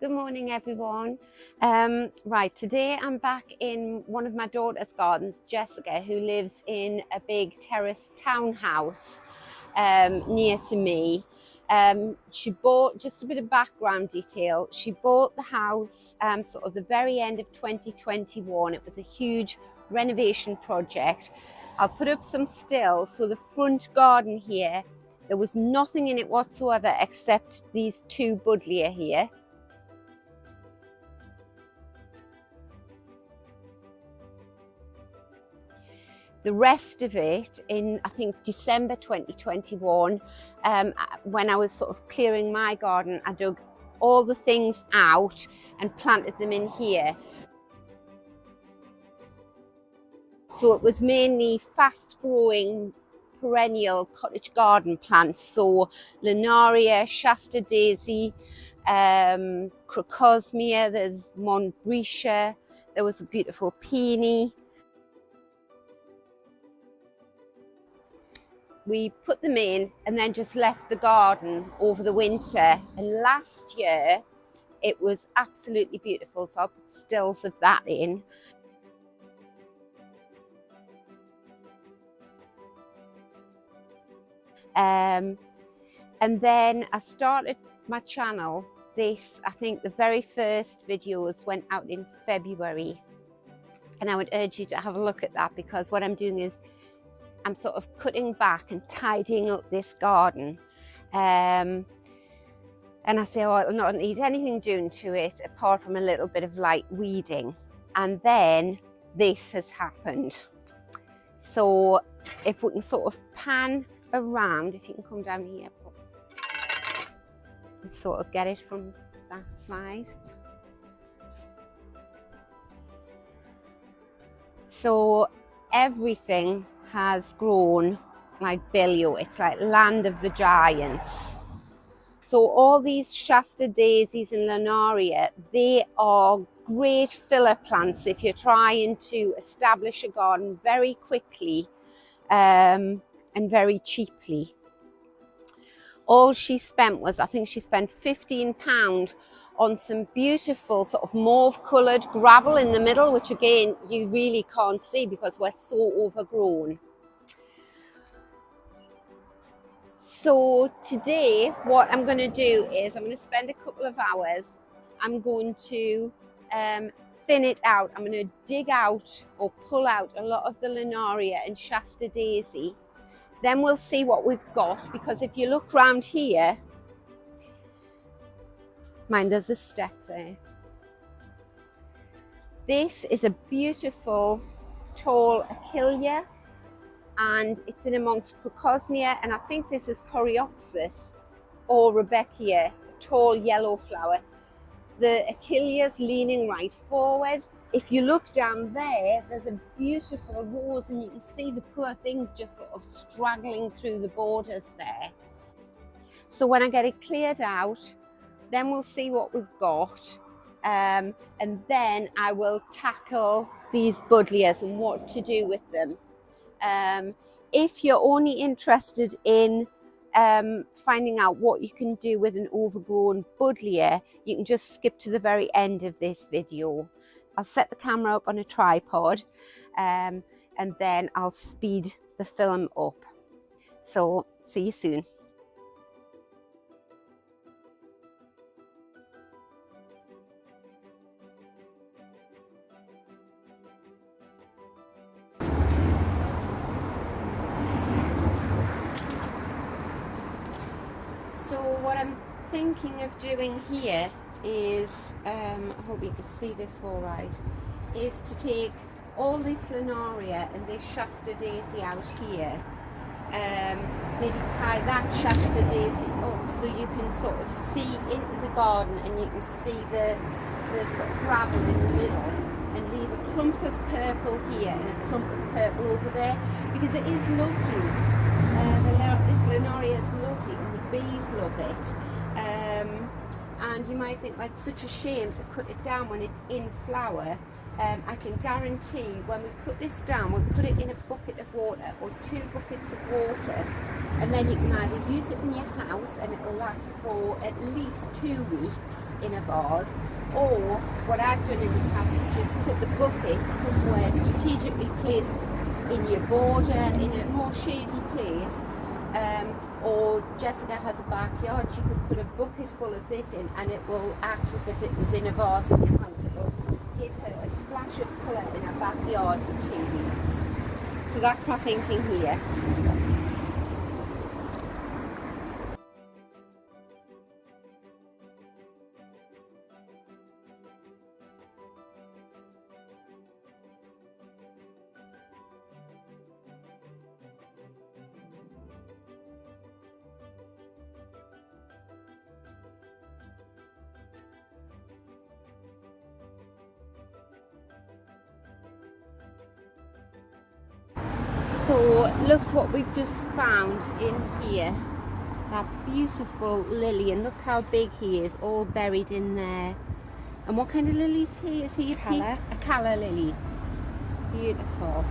Good morning, everyone. Right, today I'm back in one of my daughter's gardens, Jessica, who lives in a big terrace townhouse near to me. She bought, just a bit of background detail, she bought the house sort of the very end of 2021. It was a huge renovation project. I'll put up some stills. So the front garden here, there was nothing in it whatsoever except these two Buddleia here. The rest of it in, I think, December 2021, when I was sort of clearing my garden, I dug all the things out and planted them in here. So it was mainly fast growing perennial cottage garden plants. So Linaria, Shasta Daisy, Crocosmia, there's Montbretia, there was a beautiful peony. We put them in and then just left the garden over the winter. And last year it was absolutely beautiful. So I'll put stills of that in. And then I started my channel. I think the very first videos went out in February. And I would urge you to have a look at that, because what I'm doing is I'm sort of cutting back and tidying up this garden. And I say, oh, it'll not need anything doing to it apart from a little bit of light weeding. And then this has happened. So if we can sort of pan around, if you can come down here and sort of get it from that side. So everything has grown like Buddleia. It's like land of the giants. So all these Shasta Daisies and Linaria, they are great filler plants if you're trying to establish a garden very quickly and very cheaply. All she spent was, I think she spent £15 on some beautiful sort of mauve coloured gravel in the middle, which again you really can't see because we're so overgrown. So today what I'm going to do is I'm going to spend a couple of hours. I'm going to thin it out. I'm going to dig out or pull out a lot of the Linaria and Shasta Daisy. Then we'll see what we've got, because if you look round here, mind, there's a step there. This is a beautiful tall Achillea, and it's in amongst Crocosmia, and I think this is Coreopsis or Rebecca, a tall yellow flower. The Achillea's leaning right forward. If you look down there, there's a beautiful rose, and you can see the poor things just sort of straggling through the borders there. So when I get it cleared out, then we'll see what we've got. And then I will tackle these Buddleias and what to do with them. If you're only interested in finding out what you can do with an overgrown Buddleia, you can just skip to the very end of this video. I'll set the camera up on a tripod and then I'll speed the film up. So see you soon. So what I'm thinking of doing here is, I hope you can see this all right, is to take all this Linaria and this Shasta Daisy out here. Maybe tie that Shasta Daisy up so you can sort of see into the garden and you can see the sort of gravel in the middle, and leave a clump of purple here and a clump of purple over there, because it is lovely. This Linaria is lovely and the bees love it. And you might think, well, it's such a shame to cut it down when it's in flower, I can guarantee when we put this down, we'll put it in a bucket of water or 2 buckets of water, and then you can either use it in your house and it'll last for at least 2 weeks in a vase, or what I've done in the past is just put the bucket somewhere strategically placed in your border, in a more shady place. Or Jessica has a backyard, she could put a bucket full of this in and it will act as if it was in a vase in your house. It will give her a splash of colour in her backyard for 2 weeks. So that's my thinking here. So look what we've just found in here. That beautiful lily, and look how big he is, all buried in there. And what kind of lily is he? Is he a calla? A calla lily. Beautiful.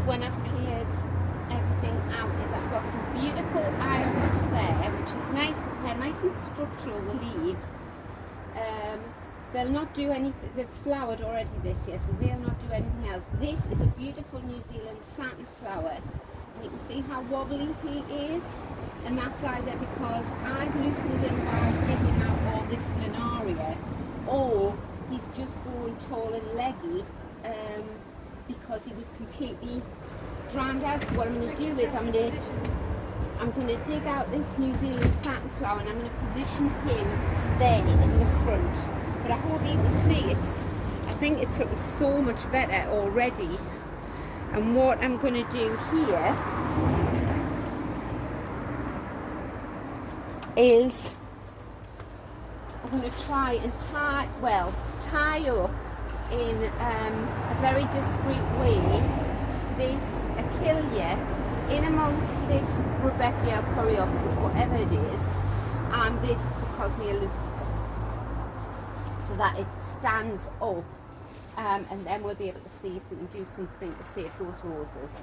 When I've cleared everything out is I've got some beautiful iris there, which is nice. They're nice and structural, the leaves. They'll not do anything. They've flowered already this year, so they'll not do anything else. This is a beautiful New Zealand satin flower, and you can see how wobbly he is, and that's either because I've loosened him by digging out all this Linaria, or he's just grown tall and leggy because he was completely drowned out. So what I'm going to do is I'm going to dig out this New Zealand satin flower and I'm going to position him there in the front. But I hope you can see I think it's looking so much better already. And what I'm going to do here is I'm going to try and tie up in a very discreet way this Achillea in amongst this Rebecca or Coreopsis, whatever it is, and this Crocosmia lucifer, so that it stands up, and then we'll be able to see if we can do something to save those roses.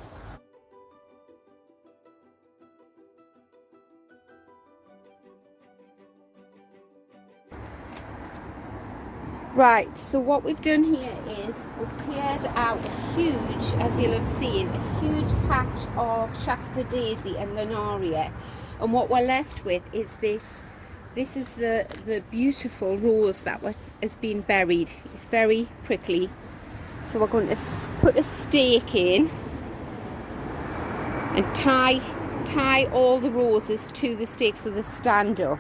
Right, so what we've done here is we've cleared out a huge, as you'll have seen, a huge patch of Shasta Daisy and Linaria, and what we're left with is this. This is the beautiful rose that has been buried. It's very prickly, so we're going to put a stake in and tie all the roses to the stake so they stand up.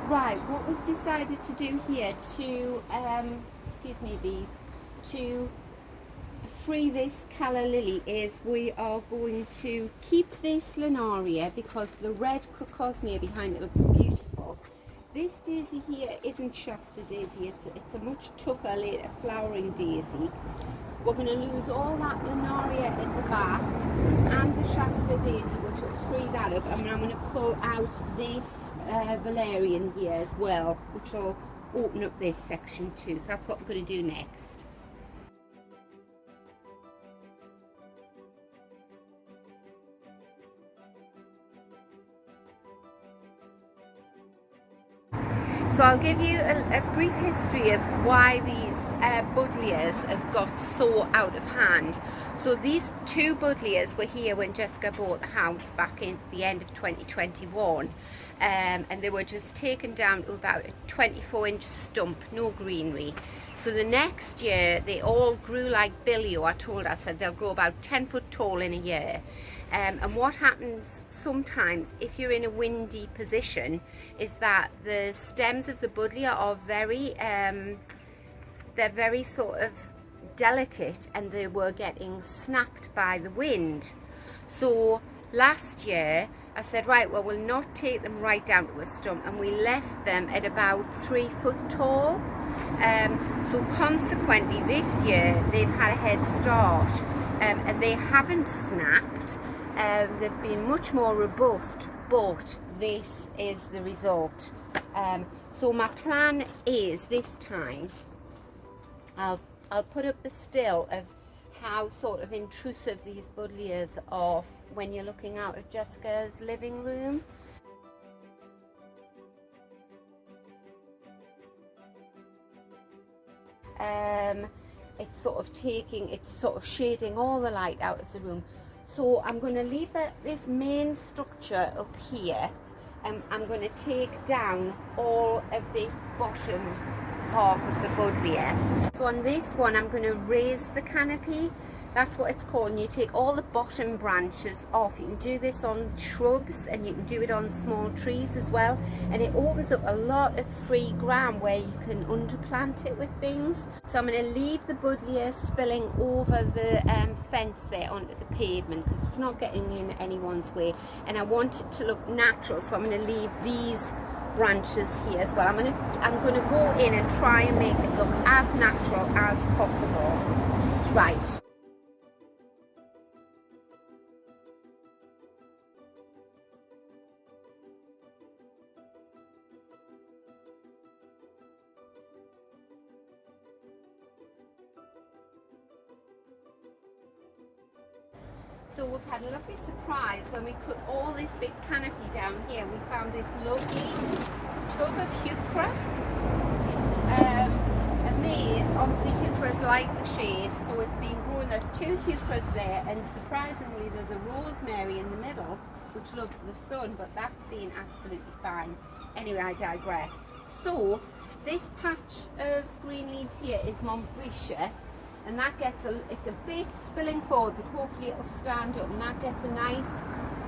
Right, what we've decided to do here to, excuse me bees, to free this calla lily is we are going to keep this Linaria because the red Crocosmia behind it looks beautiful. This daisy here isn't Shasta Daisy, it's a much tougher later flowering daisy. We're going to lose all that Linaria at the back and the Shasta Daisy, which will free that up, and I'm going to pull out this valerian here as well, which will open up this section too. So that's what we're going to do next. So I'll give you a brief history of why these Buddleias have got so out of hand. So these two Buddleias were here when Jessica bought the house back in the end of 2021, and they were just taken down to about a 24-inch stump, no greenery. So the next year they all grew like Buddleia. I told her, I said they'll grow about 10 foot tall in a year. And what happens sometimes if you're in a windy position is that the stems of the Buddleia are they're very sort of delicate, and they were getting snapped by the wind. So last year I said, right, well, we'll not take them right down to a stump, and we left them at about 3 foot tall. So consequently this year they've had a head start, and they haven't snapped. They've been much more robust, but this is the result. So my plan is this time I'll put up the still of how sort of intrusive these Buddleias are when you're looking out at Jessica's living room. It's sort of shading all the light out of the room. So I'm going to leave this main structure up here, and I'm going to take down all of this bottom half of the Buddleia. So on this one I'm going to raise the canopy. That's what it's called, and you take all the bottom branches off. You can do this on shrubs, and you can do it on small trees as well, and it opens up a lot of free ground where you can underplant it with things. So I'm going to leave the Buddleia spilling over the fence there onto the pavement, because it's not getting in anyone's way, and I want it to look natural, so I'm going to leave these branches here as well. I'm going to go in and try and make it look as natural as possible. Right. So we've had a lovely surprise when we put all this big canopy down here. We found this lovely tub of heuchera. And these, obviously heucheras like the shade, so it's been growing. There's 2 heucheras there, and surprisingly there's a rosemary in the middle which loves the sun, but that's been absolutely fine. Anyway, I digress. So this patch of green leaves here is Montbretia, and that gets it's a bit spilling forward, but hopefully it'll stand up, and that gets a nice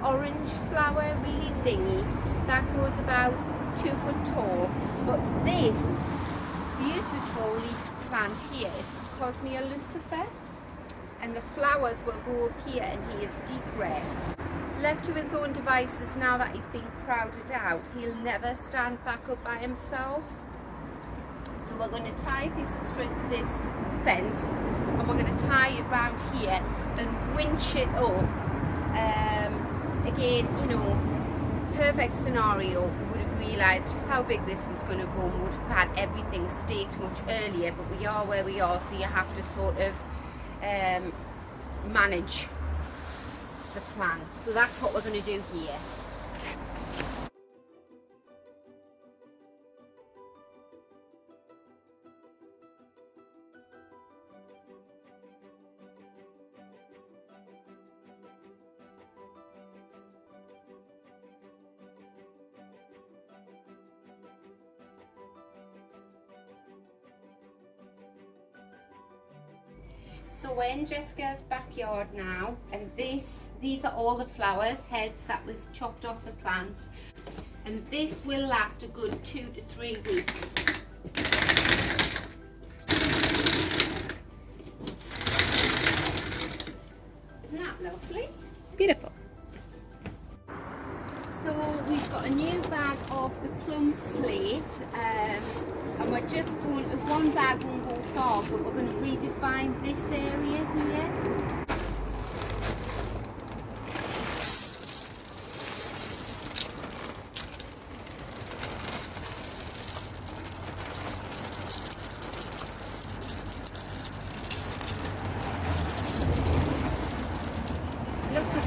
orange flower, really zingy. That grows about 2 foot tall. But this beautiful leaf plant here is Cosmea lucifer, and the flowers will grow up here, and he is deep red. Left to his own devices, now that he's been crowded out, he'll never stand back up by himself. So we're going to tie a piece of string to this fence, and we're going to tie it round here and winch it up. Again, you know, perfect scenario, we would have realised how big this was going to grow, and would have had everything staked much earlier, but we are where we are, so you have to sort of manage the plant. So that's what we're going to do here. So we're in Jessica's backyard now, and these are all the flowers, heads that we've chopped off the plants, and this will last a good 2 to 3 weeks. Isn't that lovely? Beautiful. So we've got a new bag of the plum slate, and we're just going, one bag won't go far, but we're going to redefine this area here.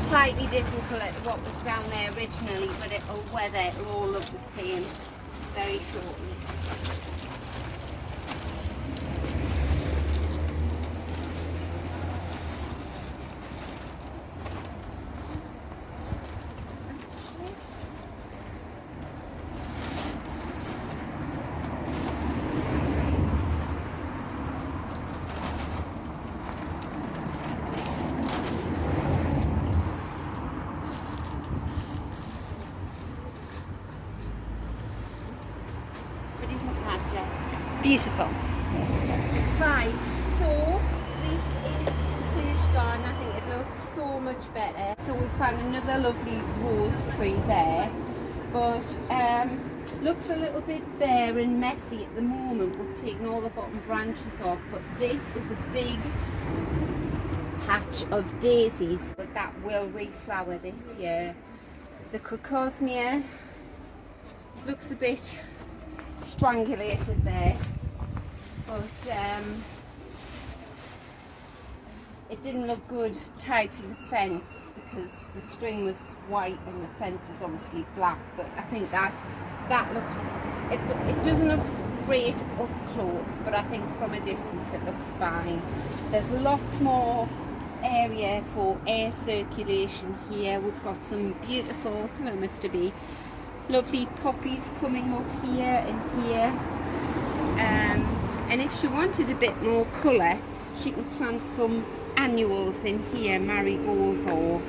Slightly different colour to what was down there originally, but it'll weather, it'll all look the same very shortly. Jess. Beautiful. Right, so this is the finished garden. I think it looks so much better. So we found another lovely rose tree there, but looks a little bit bare and messy at the moment. We've taken all the bottom branches off, but this is a big patch of daisies, but that will reflower this year. The crocosmia looks a bit strangulated there, but it didn't look good tied to the fence because the string was white and the fence is obviously black. But I think that looks, it doesn't look great up close, but I think from a distance it looks fine. There's lots more area for air circulation here. We've got some beautiful, hello Mr. B, lovely poppies coming up here and here. And if she wanted a bit more colour, she can plant some annuals in here, marigolds or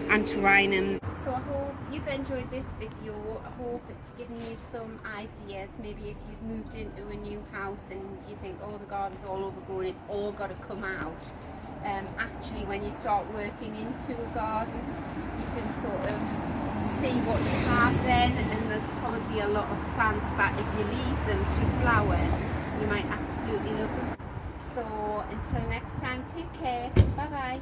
antirrhinums. So I hope you've enjoyed this video. I hope it's given you some ideas. Maybe if you've moved into a new house and you think, oh, the garden's all overgrown, it's all got to come out. Actually, when you start working into a garden, you can sort of see what you have then, and there's probably a lot of plants that if you leave them to flower, you might absolutely love them. So until next time, take care. Bye bye.